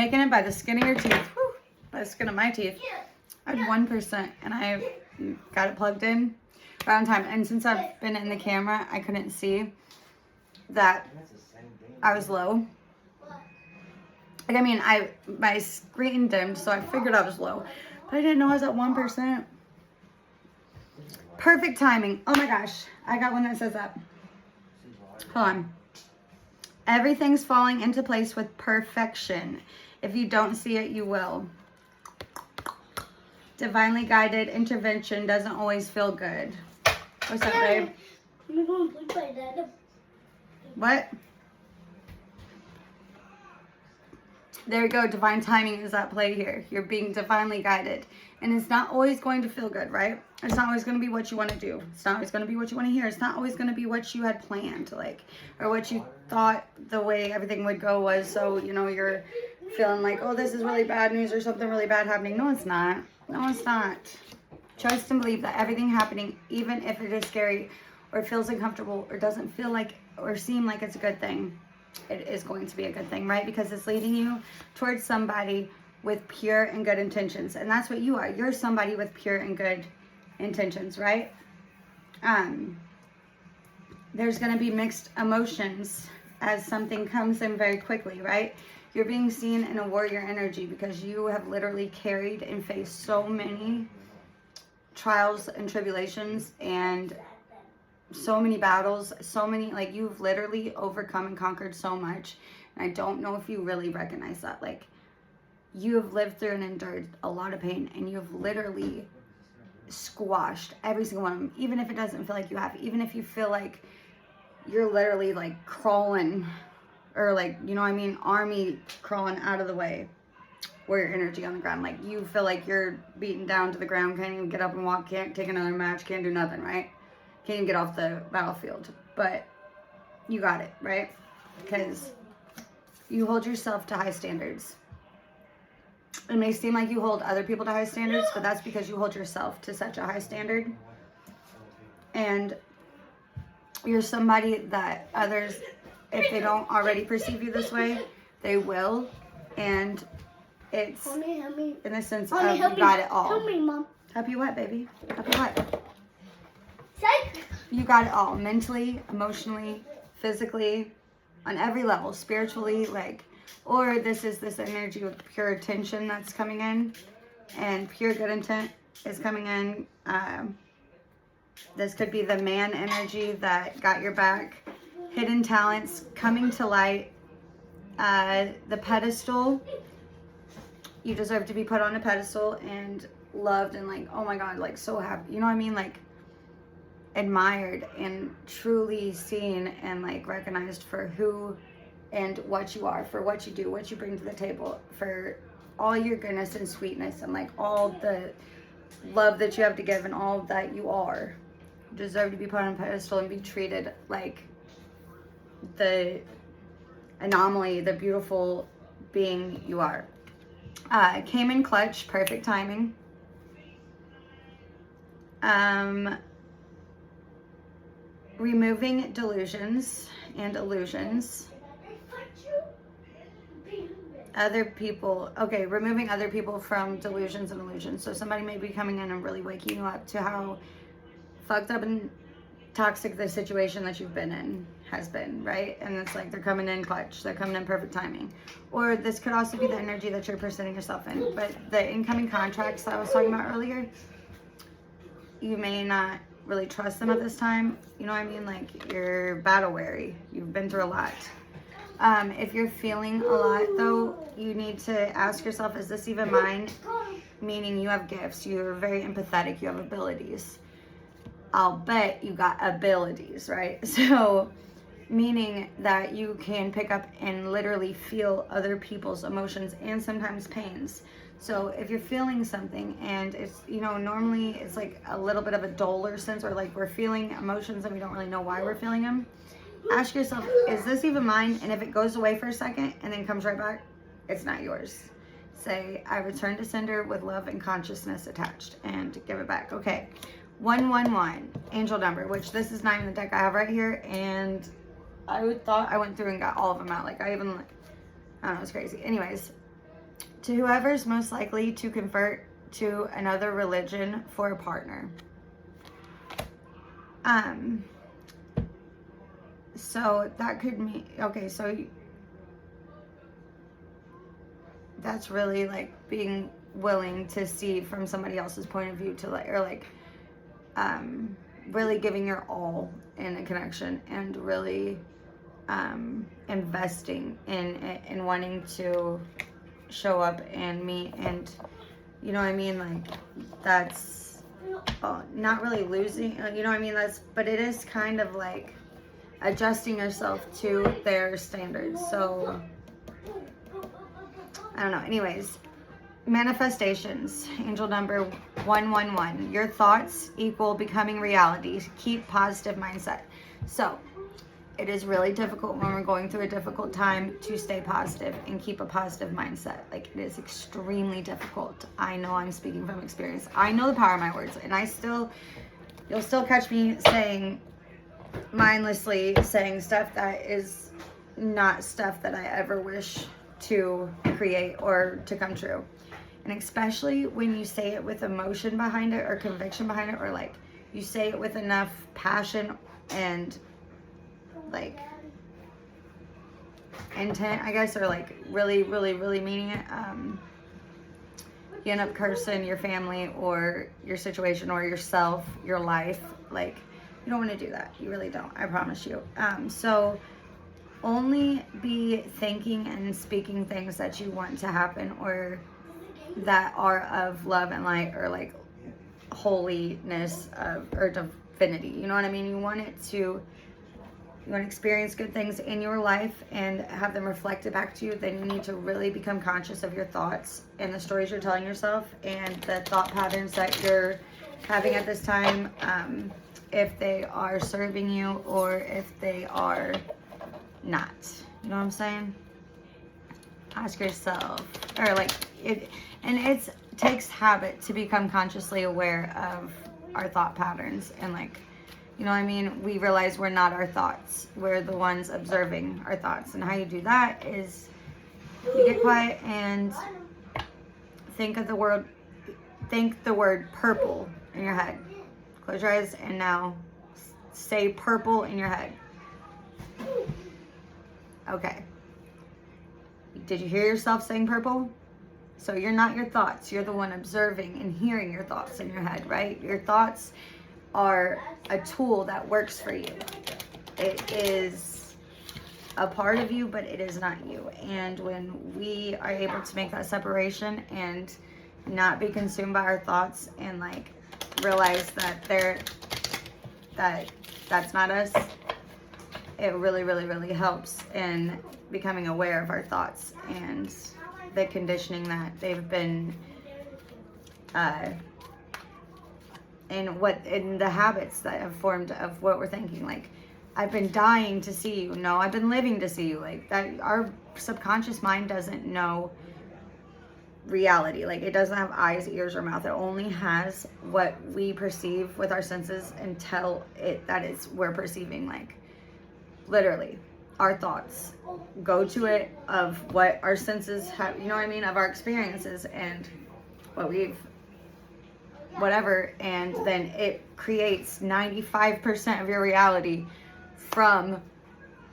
Making it by the skin of your teeth. Whew, by the skin of my teeth. I had 1% and I got it plugged in right on time. And since I've been in the camera, I couldn't see that I was low. Like, I mean, my screen dimmed, so I figured I was low. But I didn't know I was at 1%. Perfect timing. Oh my gosh. I got one that says that. Hold on. Everything's falling into place with perfection. If you don't see it, you will. Divinely guided intervention doesn't always feel good. What's up, babe? What? There we go. Divine timing is at play here. You're being divinely guided. And it's not always going to feel good, right? It's not always going to be what you want to do. It's not always going to be what you want to hear. It's not always going to be what you had planned, like, or what you thought the way everything would go was. So, you know, you're feeling like, oh, this is really bad news or something really bad happening. No, it's not. No, it's not. Trust and believe that everything happening, even if it is scary or feels uncomfortable or doesn't feel like or seem like it's a good thing, it is going to be a good thing, right? Because it's leading you towards somebody with pure and good intentions. And that's what you are. You're somebody with pure and good intentions, right? There's going to be mixed emotions as something comes in very quickly, right? You're being seen in a warrior energy because you have literally carried and faced so many trials and tribulations and so many battles, so many, like, you've literally overcome and conquered so much. And I don't know if you really recognize that. Like, you have lived through and endured a lot of pain, and you have literally squashed every single one of them, even if it doesn't feel like you have, even if you feel like you're literally like crawling, or like, you know what I mean, army crawling out of the way, warrior energy on the ground. Like, you feel like you're beaten down to the ground, can't even get up and walk, can't take another match, can't do nothing, right? Can't even get off the battlefield. But you got it, right? Because you hold yourself to high standards. It may seem like you hold other people to high standards, but that's because you hold yourself to such a high standard. And you're somebody that others, if they don't already perceive you this way, they will. And it's in the sense of you got it all. Help me, Mom. Help you what, baby? Help you what? You got it all. Mentally, emotionally, physically, on every level. Spiritually, like, or this is this energy with pure attention that's coming in, and pure good intent is coming in. This could be the man energy that got your back. Hidden talents coming to light. The pedestal. You deserve to be put on a pedestal and loved and, like, oh my God, like, so happy. You know what I mean? Like, admired and truly seen and, like, recognized for who and what you are, for what you do, what you bring to the table, for all your goodness and sweetness and, like, all the love that you have to give and all that you are. You deserve to be put on a pedestal and be treated like the anomaly, the beautiful being you are. Came in clutch, perfect timing. Removing delusions and illusions. Other people, okay, removing other people from delusions and illusions. So somebody may be coming in and really waking you up to how fucked up and toxic the situation that you've been in has been, right? And it's like they're coming in clutch, they're coming in perfect timing. Or this could also be the energy that you're presenting yourself in. But the incoming contracts that I was talking about earlier, you may not really trust them at this time. You know what I mean? Like, you're battle weary. You've been through a lot. If you're feeling a lot, though, you need to ask yourself, is this even mine? Meaning you have gifts. You're very empathetic. You have abilities. I'll bet you got abilities, right? So, meaning that you can pick up and literally feel other people's emotions and sometimes pains. So if you're feeling something and it's, you know, normally it's like a little bit of a duller sense, or like we're feeling emotions and we don't really know why we're feeling them, ask yourself, is this even mine? And if it goes away for a second and then comes right back, it's not yours. Say, I return to sender with love and consciousness attached, and give it back. Okay. 111, angel number, which this is not even the deck I have right here. And I thought I went through and got all of them out. Like, I don't know, it's crazy. Anyways, To whoever's most likely to convert to another religion for a partner. So that could mean, okay, so that's really like being willing to see from somebody else's point of view, to like, or like, really giving your all in a connection, and really investing in it, and wanting to show up and meet, and you know what I mean, like that's not really losing, you know what I mean, that's, but it is kind of like adjusting yourself to their standards. So I don't know. Anyways, manifestations, angel number 111. Your thoughts equal becoming reality. Keep positive mindset. So it is really difficult when we're going through a difficult time to stay positive and keep a positive mindset. Like, it is extremely difficult. I know, I'm speaking from experience. I know the power of my words, and you'll still catch me saying, mindlessly saying stuff that is not stuff that I ever wish to create or to come true. And especially when you say it with emotion behind it, or conviction behind it, or like you say it with enough passion and like intent, I guess, or like really, really, really meaning it, you end up cursing your family or your situation or yourself, your life. Like, you don't want to do that. You really don't. I promise you. So only be thinking and speaking things that you want to happen, or that are of love and light, or like holiness of, or divinity. You know what I mean? You want to experience good things in your life and have them reflected back to you. Then you need to really become conscious of your thoughts and the stories you're telling yourself, and the thought patterns that you're having at this time, if they are serving you or if they are not. You know what I'm saying? Ask yourself, or like it, and it takes habit to become consciously aware of our thought patterns, and like, you know what I mean? We realize we're not our thoughts. We're the ones observing our thoughts. And how you do that is you get quiet and think the word purple in your head. Close your eyes and now say purple in your head. Okay. Did you hear yourself saying purple? So you're not your thoughts. You're the one observing and hearing your thoughts in your head, right? Your thoughts are a tool that works for you. It is a part of you, but it is not you. And when we are able to make that separation and not be consumed by our thoughts, and like realize that that's not us, it really, really, really helps in becoming aware of our thoughts and the conditioning that they've been in the habits that have formed of what we're thinking. Like, I've been dying to see you. No, I've been living to see you. Like, that, our subconscious mind doesn't know reality. Like, it doesn't have eyes, ears, or mouth. It only has what we perceive with our senses and tell it that it's we're perceiving. Like, literally, our thoughts go to it of what our senses have, you know what I mean, of our experiences and what we've whatever, and then it creates 95% of your reality from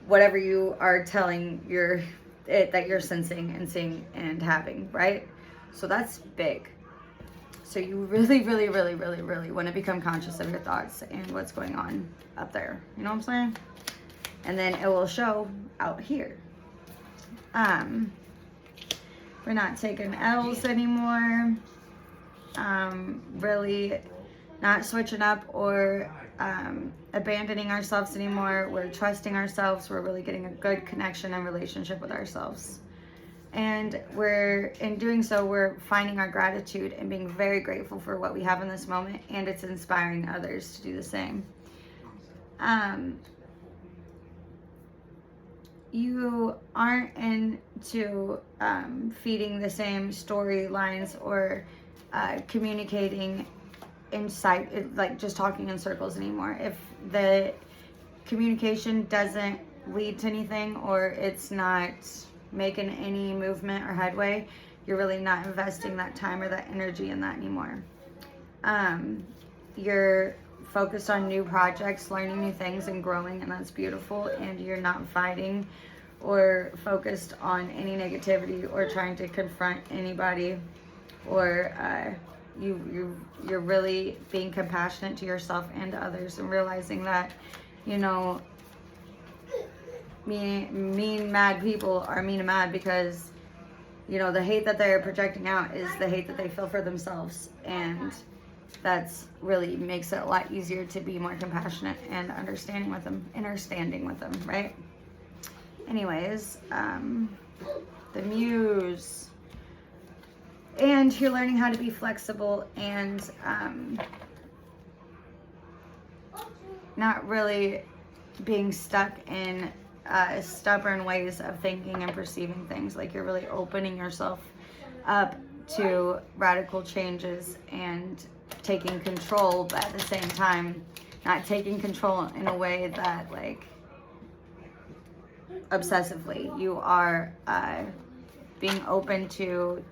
whatever you are telling that you're sensing and seeing and having, right? So that's big. So you really, really, really, really, really want to become conscious of your thoughts and what's going on up there. You know what I'm saying? And then it will show out here. We're not taking L's anymore. Really not switching up or abandoning ourselves anymore. We're trusting ourselves. We're really getting a good connection and relationship with ourselves. And in doing so, we're finding our gratitude and being very grateful for what we have in this moment, and it's inspiring others to do the same. You aren't into feeding the same storylines or communicating inside, like just talking in circles anymore. If the communication doesn't lead to anything, or it's not making any movement or headway, you're really not investing that time or that energy in that anymore. You're focused on new projects, learning new things and growing, and that's beautiful. And you're not fighting or focused on any negativity or trying to confront anybody, or you're really being compassionate to yourself and to others, and realizing that, you know, mean mad people are mean and mad because, you know, the hate that they're projecting out is the hate that they feel for themselves, and that's really makes it a lot easier to be more compassionate and understanding with them, right? Anyways, the Muse. And you're learning how to be flexible and not really being stuck in stubborn ways of thinking and perceiving things. Like, you're really opening yourself up to radical changes and taking control, but at the same time not taking control in a way that, like, obsessively. You are being open to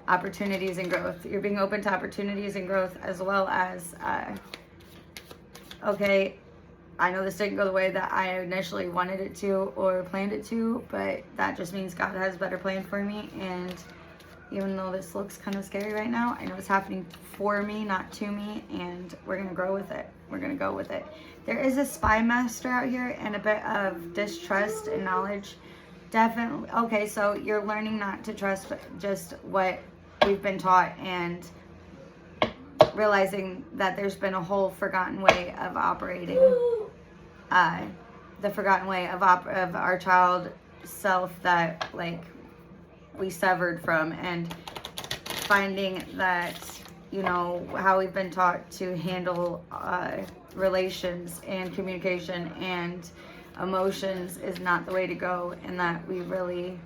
opportunities and growth. You're being open to opportunities and growth, as well as okay, I know this didn't go the way that I initially wanted it to or planned it to, but that just means God has a better plan for me. And even though this looks kind of scary right now, I know it's happening for me, not to me, and we're going to grow with it. We're going to go with it. There is a spy master out here and a bit of distrust and knowledge. Definitely. Okay, so you're learning not to trust just what we've been taught, and realizing that there's been a whole forgotten way of operating. The forgotten way of our child self that, like, we severed from, and finding that, you know, how we've been taught to handle relations and communication and emotions is not the way to go, and that we really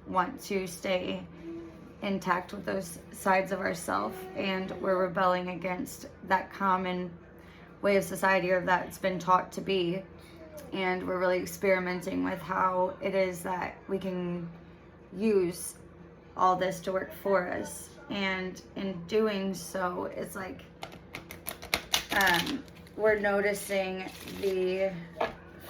want to stay intact with those sides of ourselves, and we're rebelling against that common way of society, or that's been taught to be, and we're really experimenting with how it is that we can use all this to work for us. And in doing so, it's like we're noticing the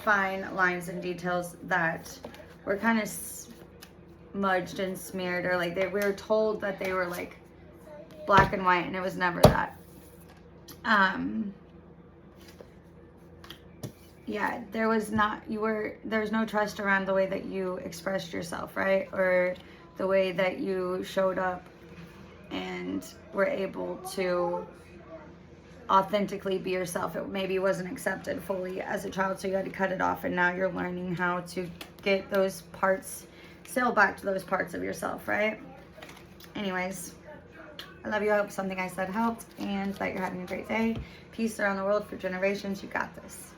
fine lines and details that were kind of smudged and smeared, or like we were told that they were like black and white, and it was never that. Yeah, there was no trust around the way that you expressed yourself, right? Or the way that you showed up and were able to authentically be yourself. It maybe wasn't accepted fully as a child, so you had to cut it off, and now you're learning how to get those parts, sail back to those parts of yourself, right? Anyways, I love you. I hope something I said helped, and that you're having a great day. Peace around the world for generations. You got this.